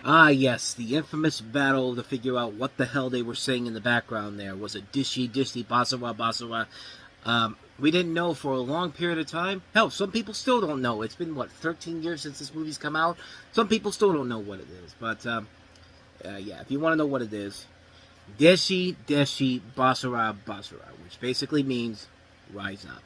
Ah, yes, the infamous battle to figure out what the hell they were saying in the background there. Was it Dishy, Dishy, Basara, Basara? We didn't know for a long period of time. Hell, some people still don't know. It's been, what, 13 years since this movie's come out? Some people still don't know what it is. But, yeah, if you want to know what it is, Deshi, Deshi, Basara, Basara, which basically means rise up.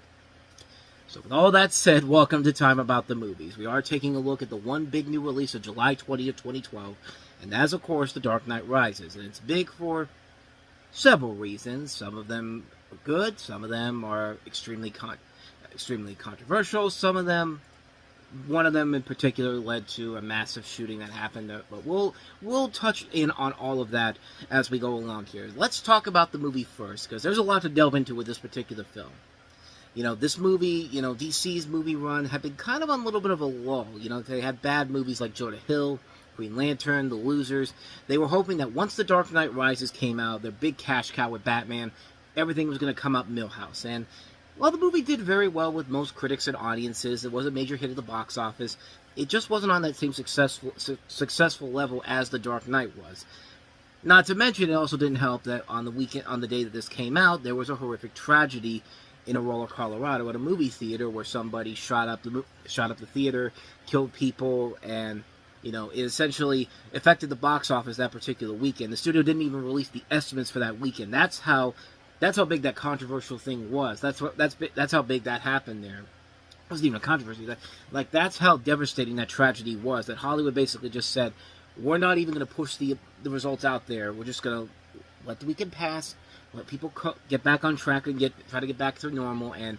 So with all that said, welcome to Time About the Movies. We are taking a look at the one big new release of July 20th, 2012, and that's, of course, The Dark Knight Rises. And it's big for several reasons. Some of them are good, some of them are extremely controversial, some of them, one of them in particular, led to a massive shooting that happened, but we'll touch in on all of that as we go along here. Let's talk about the movie first, because there's a lot to delve into with this particular film. You know, this movie, DC's movie run had been kind of on a little bit of a lull. They had bad movies like Jonah Hill, Green Lantern, The Losers. They were hoping that once The Dark Knight Rises came out, their big cash cow with Batman, everything was going to come up Millhouse. And while the movie did very well with most critics and audiences, it was a major hit at the box office, it just wasn't on that same successful level as The Dark Knight was. Not to mention, it also didn't help that on the day that this came out, there was a horrific tragedy in Aurora, Colorado, at a movie theater where somebody shot up the theater, killed people, and it essentially affected the box office that particular weekend. The studio didn't even release the estimates for that weekend. That's how big that controversial thing was. That's how big that happened there. It wasn't even a controversy. That's how devastating that tragedy was. That Hollywood basically just said, we're not even going to push the results out there. We're just going to let the weekend pass, let people get back on track and try to get back to normal. And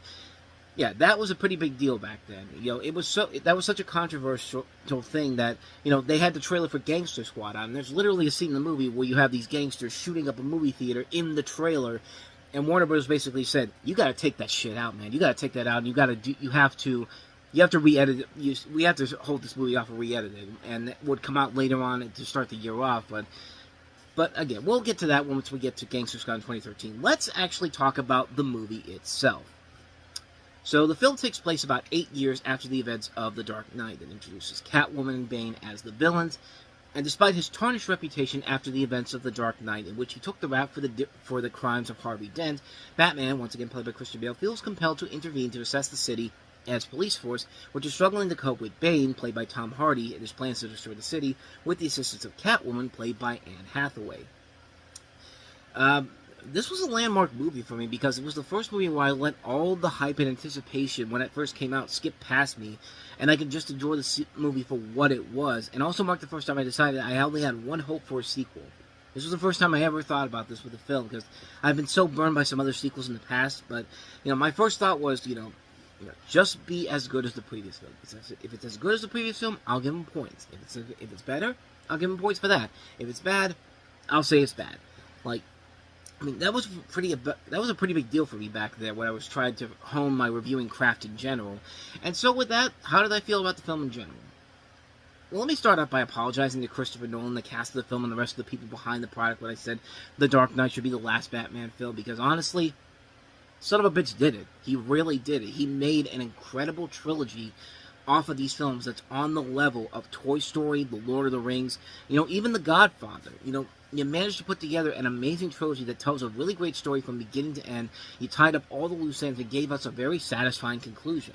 yeah, that was a pretty big deal back then. That was such a controversial thing that they had the trailer for Gangster Squad on. There's literally a scene in the movie where you have these gangsters shooting up a movie theater in the trailer, and Warner Bros. Basically said, "You got to take that shit out, man. You got to take that out. And you have to re-edit it. We have to hold this movie off of re-editing, and it would come out later on to start the year off, But again, we'll get to that once we get to Gangster Squad in 2013. Let's actually talk about the movie itself. So the film takes place about 8 years after the events of The Dark Knight. It introduces Catwoman and Bane as the villains, and despite his tarnished reputation after the events of The Dark Knight, in which he took the rap for the crimes of Harvey Dent, Batman, once again played by Christian Bale, feels compelled to intervene to assess the city as police force, which is struggling to cope with Bane, played by Tom Hardy, and his plans to destroy the city, with the assistance of Catwoman, played by Anne Hathaway. This was a landmark movie for me because it was the first movie where I let all the hype and anticipation when it first came out skip past me, and I could just enjoy the movie for what it was, and also marked the first time I decided I only had one hope for a sequel. This was the first time I ever thought about this with a film, because I've been so burned by some other sequels in the past, but, my first thought was, just be as good as the previous film. If it's as good as the previous film, I'll give them points. If it's better, I'll give them points for that. If it's bad, I'll say it's bad. That was a pretty big deal for me back there when I was trying to hone my reviewing craft in general. And so with that, how did I feel about the film in general? Well, let me start out by apologizing to Christopher Nolan, the cast of the film, and the rest of the people behind the product when I said The Dark Knight should be the last Batman film, because honestly, son of a bitch did it. He really did it. He made an incredible trilogy off of these films that's on the level of Toy Story, The Lord of the Rings, even The Godfather. You managed to put together an amazing trilogy that tells a really great story from beginning to end. You tied up all the loose ends and gave us a very satisfying conclusion.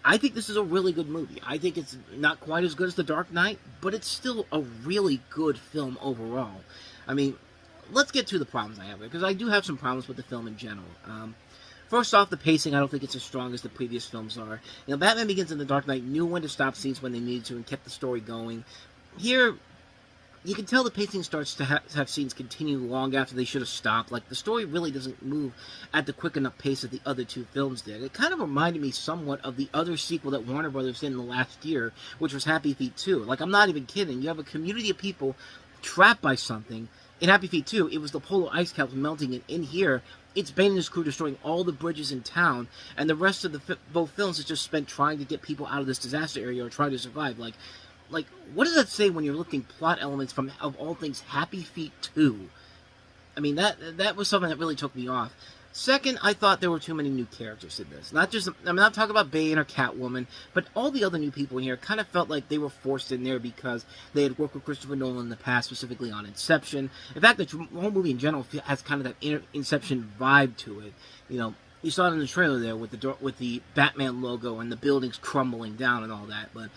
I think this is a really good movie. I think it's not quite as good as The Dark Knight, but it's still a really good film overall. Let's get to the problems I have with it, because I do have some problems with the film in general. First off, the pacing, I don't think it's as strong as the previous films are. Batman Begins and The Dark Knight knew when to stop scenes when they needed to and kept the story going. Here, you can tell the pacing starts to have scenes continue long after they should have stopped. The story really doesn't move at the quick enough pace that the other two films did. It kind of reminded me somewhat of the other sequel that Warner Brothers did in the last year, which was Happy Feet 2. I'm not even kidding. You have a community of people trapped by something. In Happy Feet 2, it was the polar ice caps melting, and in here, it's Bane and his crew destroying all the bridges in town, and the rest of both films is just spent trying to get people out of this disaster area or trying to survive. What does that say when you're lifting plot elements from, of all things, Happy Feet 2? That was something that really took me off. Second, I thought there were too many new characters in this. I'm not talking about Bane or Catwoman, but all the other new people in here kind of felt like they were forced in there because they had worked with Christopher Nolan in the past, specifically on Inception. In fact, the whole movie in general has kind of that Inception vibe to it. You know, you saw it in the trailer there with the Batman logo and the buildings crumbling down and all that, but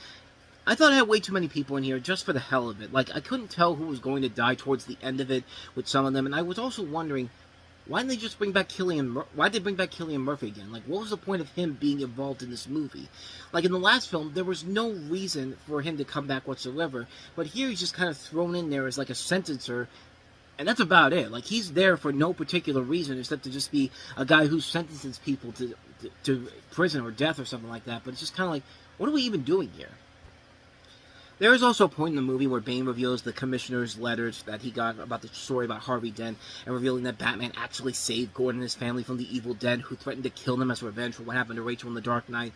I thought I had way too many people in here just for the hell of it. Like, I couldn't tell who was going to die towards the end of it with some of them, and I was also wondering, why didn't they just bring back why'd they bring back Cillian Murphy again? Like, what was the point of him being involved in this movie? Like, in the last film, there was no reason for him to come back whatsoever, but here he's just kind of thrown in there as like a sentencer, and that's about it. Like, he's there for no particular reason except to just be a guy who sentences people to prison or death or something like that, but it's just kind of like, what are we even doing here? There is also a point in the movie where Bane reveals the commissioner's letters that he got about the story about Harvey Dent, and revealing that Batman actually saved Gordon and his family from the evil Dent, who threatened to kill them as revenge for what happened to Rachel in The Dark Knight.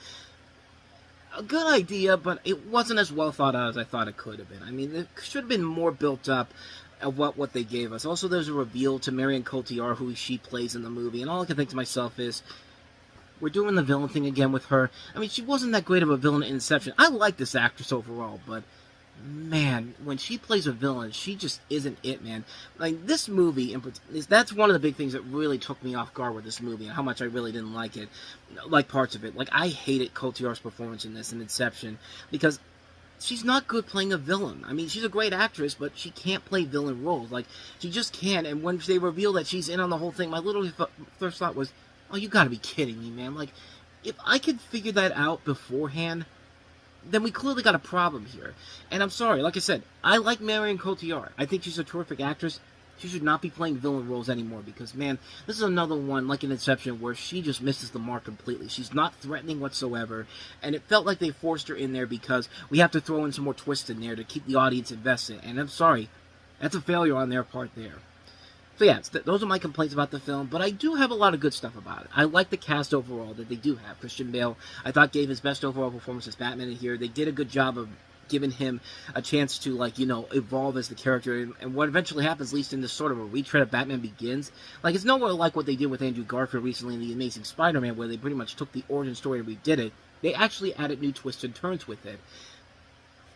A good idea, but it wasn't as well thought out as I thought it could have been. I mean, it should have been more built up of what they gave us. Also, there's a reveal to Marion Cotillard, who she plays in the movie, and all I can think to myself is, we're doing the villain thing again with her. I mean, she wasn't that great of a villain in Inception. I like this actress overall, but man, when she plays a villain, she just isn't it, man. Like, this movie, that's one of the big things that really took me off guard with this movie, and how much I really didn't like it, like parts of it. Like, I hated Cotillard's performance in this, in Inception, because she's not good playing a villain. I mean, she's a great actress, but she can't play villain roles. Like, she just can't, and when they reveal that she's in on the whole thing, my little first thought was, oh, you gotta be kidding me, man. Like, if I could figure that out beforehand, then we clearly got a problem here. And I'm sorry, like I said, I like Marion Cotillard. I think she's a terrific actress. She should not be playing villain roles anymore because, man, this is another one, like in Inception, where she just misses the mark completely. She's not threatening whatsoever, and it felt like they forced her in there because we have to throw in some more twists in there to keep the audience invested. And I'm sorry, that's a failure on their part there. So yeah, those are my complaints about the film, but I do have a lot of good stuff about it. I like the cast overall that they do have. Christian Bale, I thought, gave his best overall performance as Batman in here. They did a good job of giving him a chance to, like, you know, evolve as the character, and what eventually happens leads into sort of a retread of Batman Begins. Like, it's nowhere like what they did with Andrew Garfield recently in The Amazing Spider-Man, where they pretty much took the origin story and redid it. They actually added new twists and turns with it.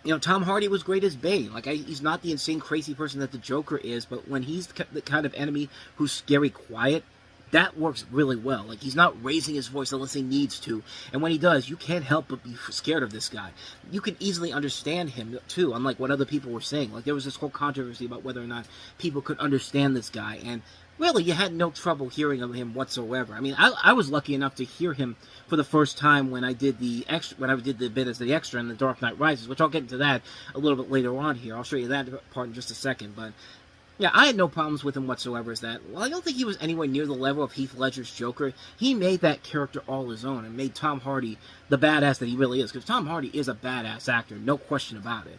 You know, Tom Hardy was great as Bane. Like, he's not the insane, crazy person that the Joker is, but when he's the kind of enemy who's scary quiet, that works really well. Like, he's not raising his voice unless he needs to, and when he does, you can't help but be scared of this guy. You can easily understand him, too, unlike what other people were saying. Like, there was this whole controversy about whether or not people could understand this guy, and really, you had no trouble hearing of him whatsoever. I mean, I was lucky enough to hear him for the first time when I did the bit as the extra in The Dark Knight Rises, which I'll get into that a little bit later on here. I'll show you that part in just a second, but yeah, I had no problems with him whatsoever. Is that, well, I don't think he was anywhere near the level of Heath Ledger's Joker. He made that character all his own and made Tom Hardy the badass that he really is, because Tom Hardy is a badass actor, no question about it.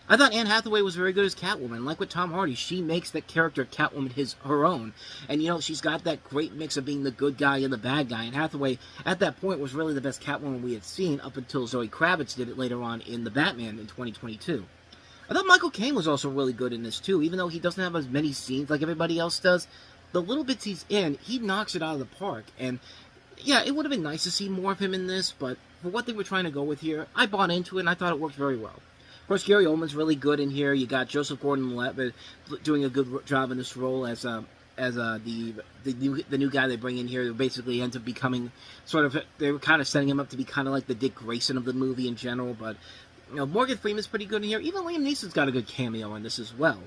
I thought Anne Hathaway was very good as Catwoman. Like with Tom Hardy, she makes that character Catwoman her own. And, you know, she's got that great mix of being the good guy and the bad guy. And Hathaway, at that point, was really the best Catwoman we had seen up until Zoe Kravitz did it later on in The Batman in 2022. I thought Michael Caine was also really good in this, too. Even though he doesn't have as many scenes like everybody else does, the little bits he's in, he knocks it out of the park. And, yeah, it would have been nice to see more of him in this, but for what they were trying to go with here, I bought into it and I thought it worked very well. Of course, Gary Oldman's really good in here. You got Joseph Gordon-Levitt doing a good job in this role as the new guy they bring in here. Who basically ends up becoming sort of, they were kind of setting him up to be kind of like the Dick Grayson of the movie in general. But, you know, Morgan Freeman's pretty good in here. Even Liam Neeson's got a good cameo in this as well.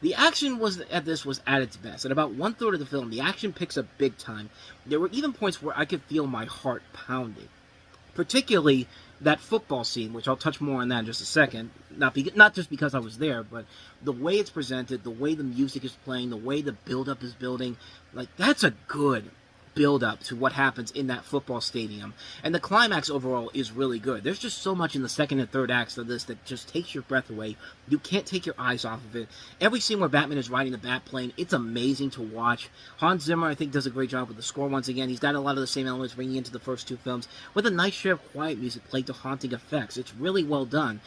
The action was at its best. At about 1/3 of the film, the action picks up big time. There were even points where I could feel my heart pounding, particularly that football scene, which I'll touch more on that in just a second, not just because I was there, but the way it's presented, the way the music is playing, the way the build-up is building, like, that's a good build-up to what happens in that football stadium. And the climax overall is really good. There's just so much in the second and third acts of this that just takes your breath away. You can't take your eyes off of it. Every scene where Batman is riding the Batplane, it's amazing to watch. Hans Zimmer, I think, does a great job with the score once again. He's got a lot of the same elements bringing into the first two films, with a nice share of quiet music played to haunting effects. It's really well done.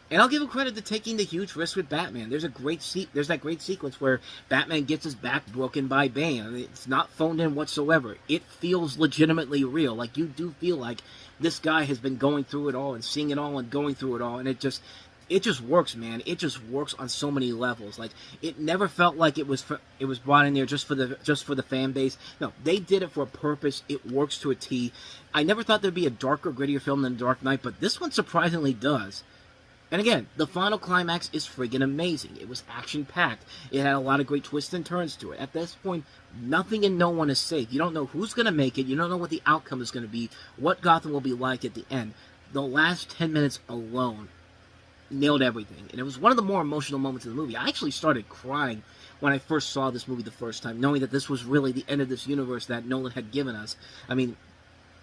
And I'll give him credit to taking the huge risk with Batman. There's that great sequence where Batman gets his back broken by Bane. I mean, it's not phoned in whatsoever. It feels legitimately real. Like, you do feel like this guy has been going through it all and seeing it all and going through it all, and it just works, man. It just works on so many levels. Like, it never felt like it was brought in there just for the fan base. No, they did it for a purpose. It works to a T. I never thought there'd be a darker, grittier film than Dark Knight, but this one surprisingly does. And again, the final climax is friggin' amazing. It was action-packed. It had a lot of great twists and turns to it. At this point, nothing and no one is safe. You don't know who's going to make it. You don't know what the outcome is going to be, what Gotham will be like at the end. The last 10 minutes alone nailed everything. And it was one of the more emotional moments of the movie. I actually started crying when I first saw this movie the first time, knowing that this was really the end of this universe that Nolan had given us. I mean,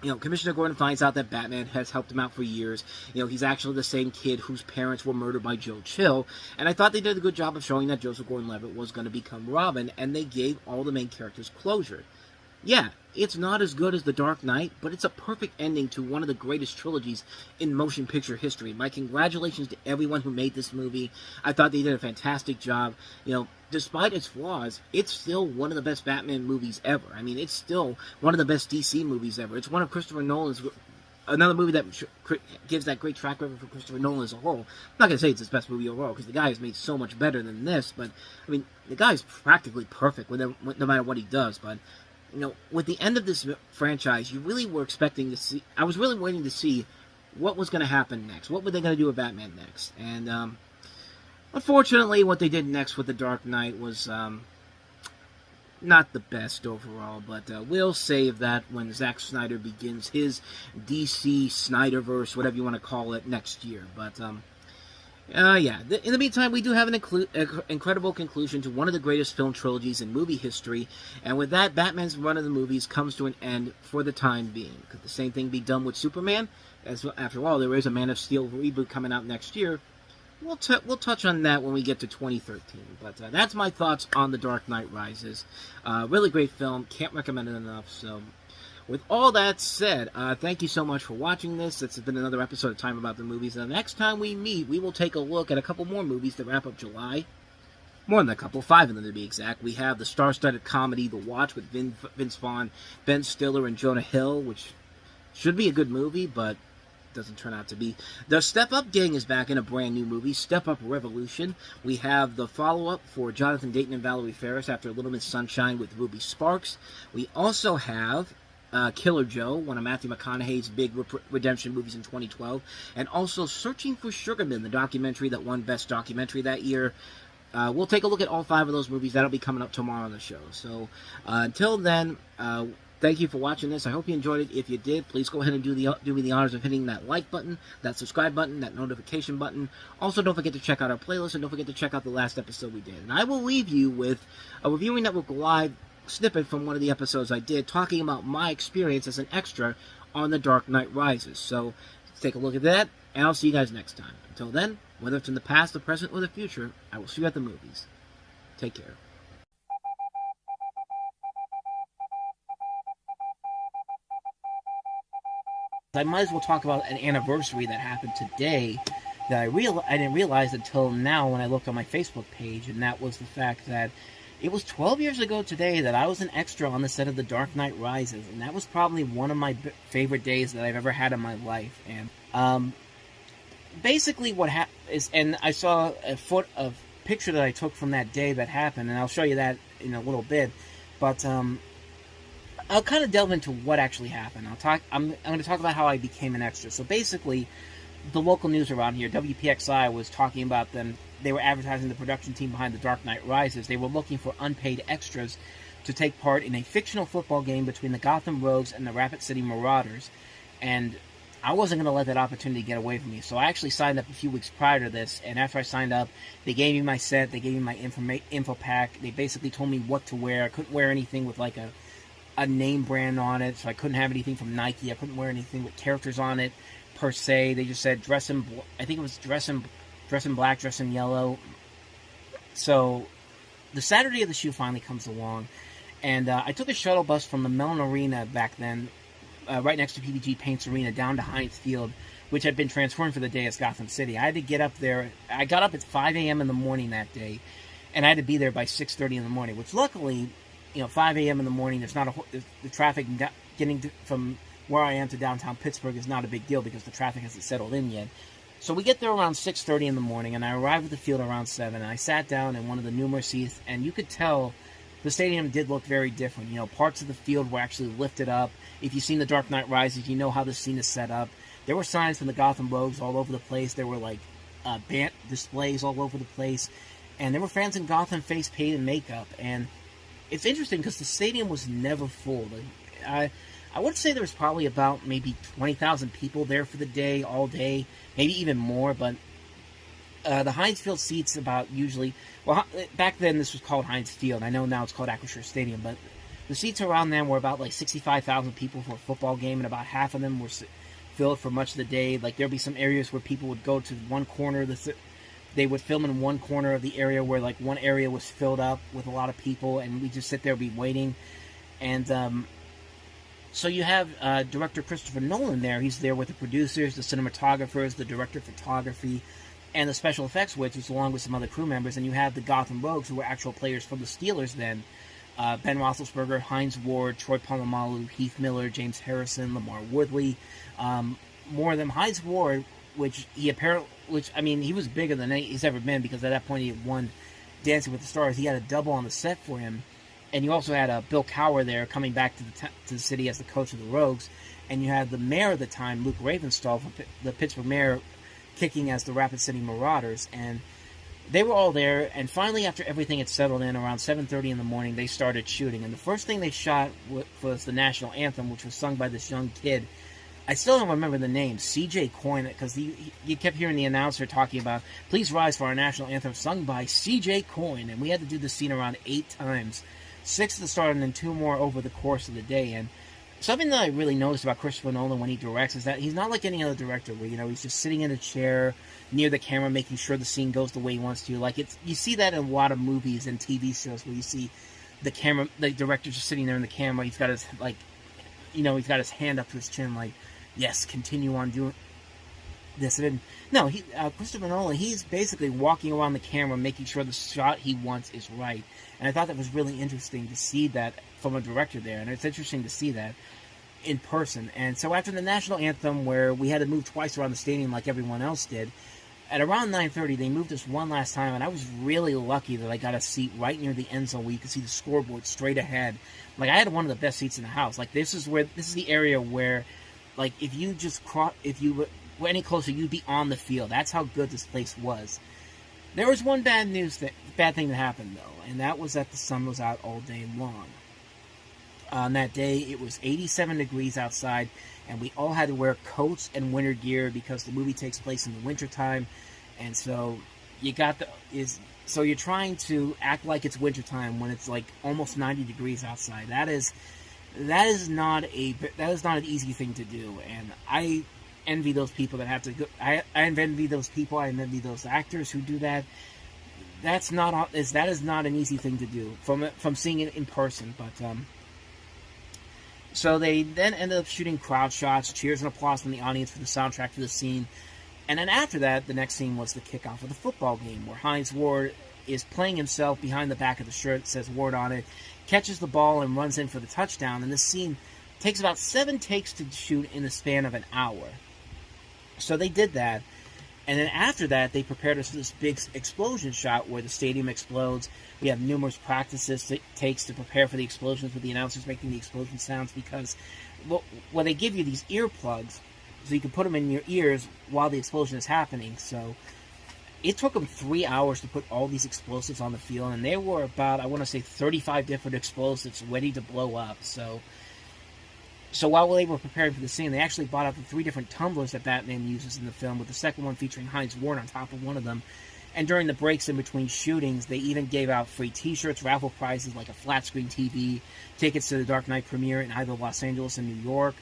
you know, Commissioner Gordon finds out that Batman has helped him out for years. You know, he's actually the same kid whose parents were murdered by Joe Chill. And I thought they did a good job of showing that Joseph Gordon-Levitt was going to become Robin, and they gave all the main characters closure. Yeah, it's not as good as The Dark Knight, but it's a perfect ending to one of the greatest trilogies in motion picture history. My congratulations to everyone who made this movie. I thought they did a fantastic job. You know, despite its flaws, it's still one of the best Batman movies ever. I mean, it's still one of the best DC movies ever. It's one of Christopher Nolan's... Another movie that gives that great track record for Christopher Nolan as a whole. I'm not going to say it's his best movie overall, because the guy has made so much better than this, but, I mean, the guy's practically perfect no matter what he does, but... You know, with the end of this franchise, you really were expecting to see... I was really waiting to see what was going to happen next. What were they going to do with Batman next? And, unfortunately, what they did next with The Dark Knight was, not the best overall. But, we'll save that when Zack Snyder begins his DC Snyderverse, whatever you want to call it, next year. But, yeah. In the meantime, we do have an incredible conclusion to one of the greatest film trilogies in movie history, and with that, Batman's run of the movies comes to an end for the time being. Could the same thing be done with Superman? As after all, there is a Man of Steel reboot coming out next year. We'll touch on that when we get to 2013. But that's my thoughts on The Dark Knight Rises. Really great film. Can't recommend it enough. So, with all that said, thank you so much for watching this. This has been another episode of Time About the Movies. And the next time we meet, we will take a look at a couple more movies to wrap up July. More than a couple, 5 of them to be exact. We have the star-studded comedy The Watch with Vince Vaughn, Ben Stiller, and Jonah Hill, which should be a good movie, but doesn't turn out to be. The Step Up Gang is back in a brand new movie, Step Up Revolution. We have the follow-up for Jonathan Dayton and Valerie Ferris after Little Miss Sunshine with Ruby Sparks. We also have Killer Joe, one of Matthew McConaughey's big redemption movies in 2012, and also Searching for Sugarman, the documentary that won Best Documentary that year. We'll take a look at all 5 of those movies. That'll be coming up tomorrow on the show. So, until then, thank you for watching this. I hope you enjoyed it. If you did, please go ahead and do me the honors of hitting that like button, that subscribe button, that notification button. Also, don't forget to check out our playlist, and don't forget to check out the last episode we did. And I will leave you with a Reviewing Network Live snippet from one of the episodes I did, talking about my experience as an extra on The Dark Knight Rises. So, let's take a look at that, and I'll see you guys next time. Until then, whether it's in the past, the present, or the future, I will see you at the movies. Take care. I might as well talk about an anniversary that happened today that I didn't realize until now when I looked on my Facebook page, and that was the fact that it was 12 years ago today that I was an extra on the set of The Dark Knight Rises, and that was probably one of my favorite days that I've ever had in my life. And basically what happened is, and I saw a picture that I took from that day that happened, and I'll show you that in a little bit, but I'll kind of delve into what actually happened. I'm going to talk about how I became an extra. So basically, the local news around here, WPXI, was talking about them. They were advertising the production team behind The Dark Knight Rises. They were looking for unpaid extras to take part in a fictional football game between the Gotham Rogues and the Rapid City Marauders. And I wasn't going to let that opportunity get away from me. So I actually signed up a few weeks prior to this. And after I signed up, they gave me my set. They gave me my info pack. They basically told me what to wear. I couldn't wear anything with like a name brand on it. So I couldn't have anything from Nike. I couldn't wear anything with characters on it per se. They just said dress in, I think it was dress in black, dress in yellow. So the Saturday of the shoot finally comes along, and I took a shuttle bus from the Mellon Arena back then, right next to PBG Paints Arena, down to Heinz Field, which had been transformed for the day as Gotham City. I had to get up there. I got up at 5 a.m. in the morning that day, and I had to be there by 6:30 in the morning, which luckily, 5 a.m. in the morning, there's not the traffic from where I am to downtown Pittsburgh is not a big deal because the traffic hasn't settled in yet. So we get there around 6:30 in the morning, and I arrived at the field around 7, and I sat down in one of the numerous seats, and you could tell the stadium did look very different. Parts of the field were actually lifted up. If you've seen The Dark Knight Rises, you know how the scene is set up. There were signs from the Gotham Rogues all over the place. There were, band displays all over the place. And there were fans in Gotham face paint and makeup. And it's interesting because the stadium was never full. I would say there was probably about maybe 20,000 people there for the day, all day, maybe even more. But the Heinz Field seats about usually... Well, back then this was called Heinz Field. I know now it's called Acrisure Stadium. But the seats around them were about 65,000 people for a football game. And about half of them were filled for much of the day. There'd be some areas where people would go to one corner. They would film in one corner of the area where one area was filled up with a lot of people. And we just sit there, be waiting. And... So you have director Christopher Nolan there. He's there with the producers, the cinematographers, the director of photography, and the special effects witches, along with some other crew members. And you have the Gotham Rogues, who were actual players from the Steelers then. Ben Roethlisberger, Hines Ward, Troy Polamalu, Heath Miller, James Harrison, LaMarr Woodley. More of them. Hines Ward, he was bigger than he's ever been because at that point he had won Dancing with the Stars. He had a double on the set for him. And you also had Bill Cowher there coming back to the city as the coach of the Rogues. And you had the mayor at the time, Luke Ravenstahl, the Pittsburgh mayor, kicking as the Rapid City Marauders. And they were all there. And finally, after everything had settled in, around 7:30 in the morning, they started shooting. And the first thing they shot was the national anthem, which was sung by this young kid. I still don't remember the name, C.J. Coyne, because you kept hearing the announcer talking about, please rise for our national anthem, sung by C.J. Coyne. And we had to do the scene around 8 times. 6 at the start and then 2 more over the course of the day. And something that I really noticed about Christopher Nolan when he directs is that he's not like any other director where, he's just sitting in a chair near the camera making sure the scene goes the way he wants to. You see that in a lot of movies and TV shows where you see the director just sitting there in the camera. He's got his, he's got his hand up to his chin yes, continue on doing this. And no, Christopher Nolan, he's basically walking around the camera making sure the shot he wants is right. And I thought that was really interesting to see that from a director there. And it's interesting to see that in person. And so after the national anthem, where we had to move twice around the stadium like everyone else did, at around 9:30, they moved us one last time. And I was really lucky that I got a seat right near the end zone where you could see the scoreboard straight ahead. I had one of the best seats in the house. This is the area where, if you were any closer, you'd be on the field. That's how good this place was. There was one bad thing that happened, though, and that was that the sun was out all day long. On that day, it was 87 degrees outside, and we all had to wear coats and winter gear because the movie takes place in the wintertime, and so you're trying to act like it's wintertime when it's almost 90 degrees outside. That is not an easy thing to do, and I envy those people that have to go. I envy those people. I envy those actors who do that. That is not an easy thing to do from seeing it in person. But so they then ended up shooting crowd shots, cheers and applause from the audience for the soundtrack for the scene. And then after that, the next scene was the kickoff of the football game, where Hines Ward is playing himself behind the back of the shirt. It says Ward on it, catches the ball and runs in for the touchdown. And this scene takes about 7 takes to shoot in the span of an hour. So they did that, and then after that, they prepared us for this big explosion shot where the stadium explodes. We have numerous practices takes to prepare for the explosions with the announcers making the explosion sounds because, they give you these earplugs so you can put them in your ears while the explosion is happening. So it took them 3 hours to put all these explosives on the field, and there were about, 35 different explosives ready to blow up. So while they were preparing for the scene, they actually bought out the 3 different tumblers that Batman uses in the film, with the second one featuring Hines Ward on top of one of them. And during the breaks in between shootings, they even gave out free t-shirts, raffle prizes like a flat-screen TV, tickets to the Dark Knight premiere in either Los Angeles and New York,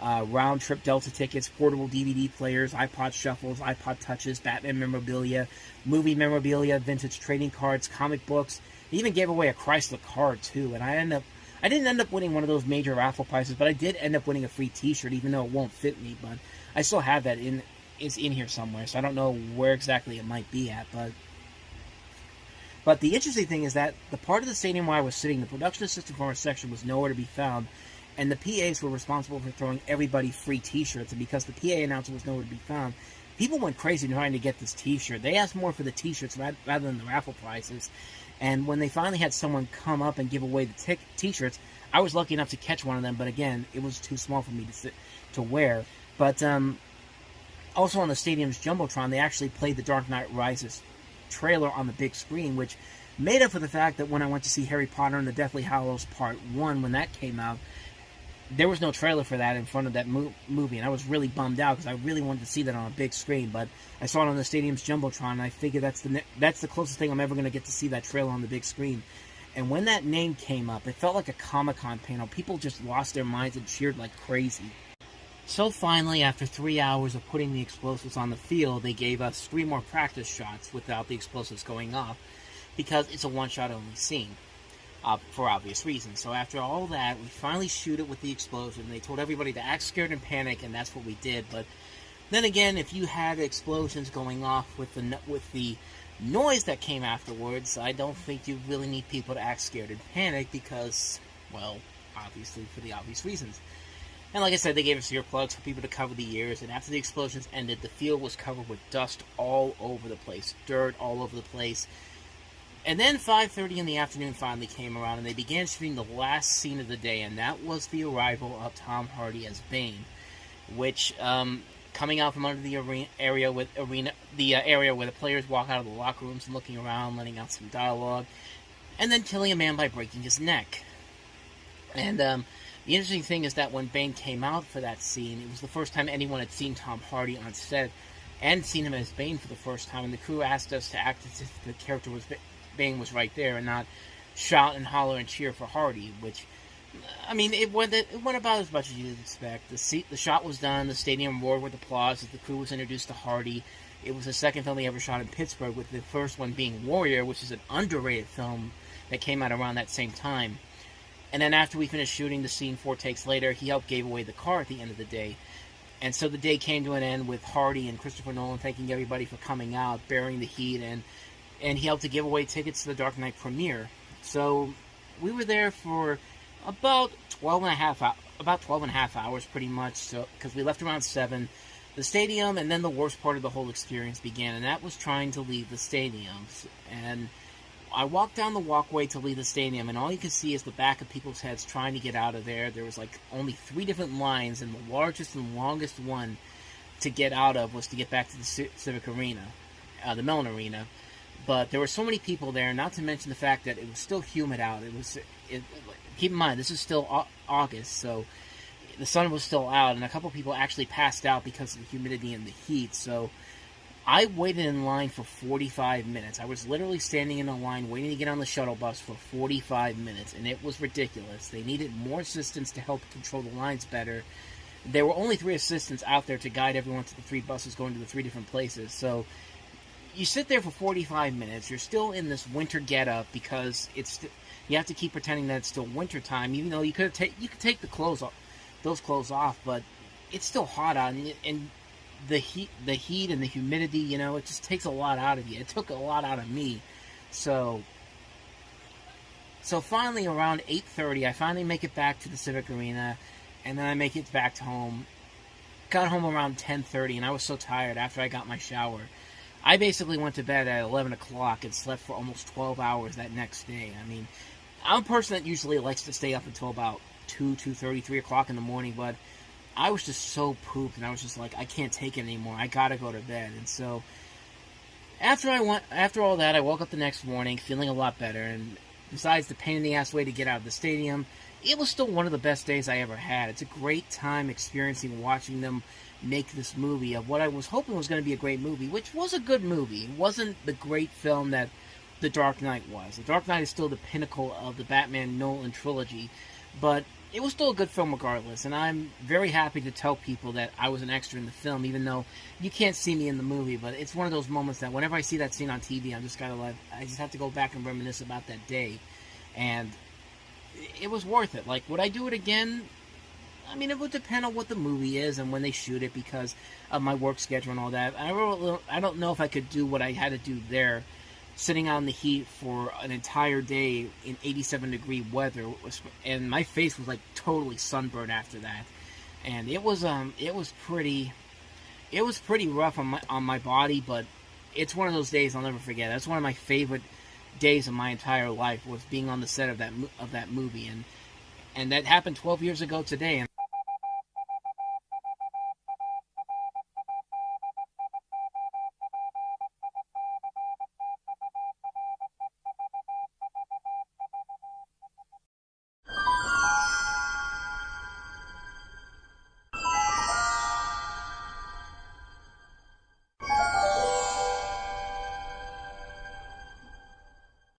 round-trip Delta tickets, portable DVD players, iPod shuffles, iPod touches, Batman memorabilia, movie memorabilia, vintage trading cards, comic books. They even gave away a Chrysler car, too, and I didn't end up winning one of those major raffle prizes, but I did end up winning a free t-shirt, even though it won't fit me, but I still have that is in here somewhere, so I don't know where exactly it might be at, but the interesting thing is that the part of the stadium where I was sitting, the production assistant for our section was nowhere to be found, and the PAs were responsible for throwing everybody free t-shirts, and because the PA announcer was nowhere to be found, people went crazy trying to get this t-shirt. They asked more for the t-shirts rather than the raffle prizes, and when they finally had someone come up and give away the t-shirts, I was lucky enough to catch one of them, but again, it was too small for me to wear. But also on the stadium's Jumbotron, they actually played The Dark Knight Rises trailer on the big screen, which made up for the fact that when I went to see Harry Potter and the Deathly Hallows Part 1, when that came out, there was no trailer for that in front of that movie, and I was really bummed out because I really wanted to see that on a big screen, but I saw it on the stadium's Jumbotron, and I figured that's the closest thing I'm ever going to get to see that trailer on the big screen. And when that name came up, it felt like a Comic-Con panel. People just lost their minds and cheered like crazy. So finally, after 3 hours of putting the explosives on the field, they gave us 3 more practice shots without the explosives going off, because it's a one-shot only scene, for obvious reasons. So after all that, we finally shoot it with the explosion. They told everybody to act scared and panic, and that's what we did. But then again, if you had explosions going off with the noise that came afterwards, I don't think you really need people to act scared and panic because, well, obviously for the obvious reasons. And like I said, they gave us earplugs for people to cover the ears, and after the explosions ended, the field was covered with dust all over the place, dirt all over the place. And then 5:30 in the afternoon finally came around, and they began shooting the last scene of the day, and that was the arrival of Tom Hardy as Bane, which, coming out from under the area where the players walk out of the locker rooms and looking around, letting out some dialogue, and then killing a man by breaking his neck. And the interesting thing is that when Bane came out for that scene, it was the first time anyone had seen Tom Hardy on set and seen him as Bane for the first time, and the crew asked us to act as if the character was Bane was right there and not shout and holler and cheer for Hardy, which, I mean, it went about as much as you'd expect. The shot was done, the stadium roared with applause as the crew was introduced to Hardy. It was the second film they ever shot in Pittsburgh, with the first one being Warrior, which is an underrated film that came out around that same time. And then after we finished shooting the scene 4 takes later, he helped give away the car at the end of the day. And so the day came to an end with Hardy and Christopher Nolan thanking everybody for coming out, bearing the heat, and he helped to give away tickets to the Dark Knight premiere. So we were there for about 12 and a half hours pretty much, so because we left around 7. The stadium, and then the worst part of the whole experience began, and that was trying to leave the stadium. And I walked down the walkway to leave the stadium, and all you could see is the back of people's heads trying to get out of there. There was like only 3 different lines, and the largest and longest one to get out of was to get back to the Civic Arena, the Mellon Arena. But there were so many people there, not to mention the fact that it was still humid out. Keep in mind, this is still August, so the sun was still out, and a couple people actually passed out because of the humidity and the heat. So I waited in line for 45 minutes. I was literally standing in a line waiting to get on the shuttle bus for 45 minutes, and it was ridiculous. They needed more assistants to help control the lines better. There were only 3 assistants out there to guide everyone to the 3 buses going to the 3 different places. So you sit there for 45 minutes. You're still in this winter getup because you have to keep pretending that it's still winter time, even though you could take the clothes off, those clothes off, but it's still hot out, and the heat and the humidity, it just takes a lot out of you. It took a lot out of me. So finally, around 8:30, I finally make it back to the Civic Arena, and then I make it back to home. Got home around 10:30, and I was so tired after I got my shower. I basically went to bed at 11 o'clock and slept for almost 12 hours that next day. I mean, I'm a person that usually likes to stay up until about 2:30, 3 o'clock in the morning, but I was just so pooped, and I was just like, I can't take it anymore. I gotta go to bed. And so after all that, I woke up the next morning feeling a lot better, and besides the pain-in-the-ass way to get out of the stadium, it was still one of the best days I ever had. It's a great time experiencing watching them make this movie of what I was hoping was going to be a great movie, which was a good movie. It wasn't the great film that The Dark Knight was. The Dark Knight is still the pinnacle of the Batman Nolan trilogy, but it was still a good film regardless, and I'm very happy to tell people that I was an extra in the film, even though you can't see me in the movie. But it's one of those moments that whenever I see that scene on TV, I just have to go back and reminisce about that day, and it was worth it. Like, would I do it again? I mean, it would depend on what the movie is and when they shoot it because of my work schedule and all that. I don't know if I could do what I had to do there, sitting out in the heat for an entire day in 87-degree weather, and my face was like totally sunburned after that, and it was pretty rough on my body, but it's one of those days I'll never forget. That's one of my favorite days of my entire life, was being on the set of that movie, and that happened 12 years ago today.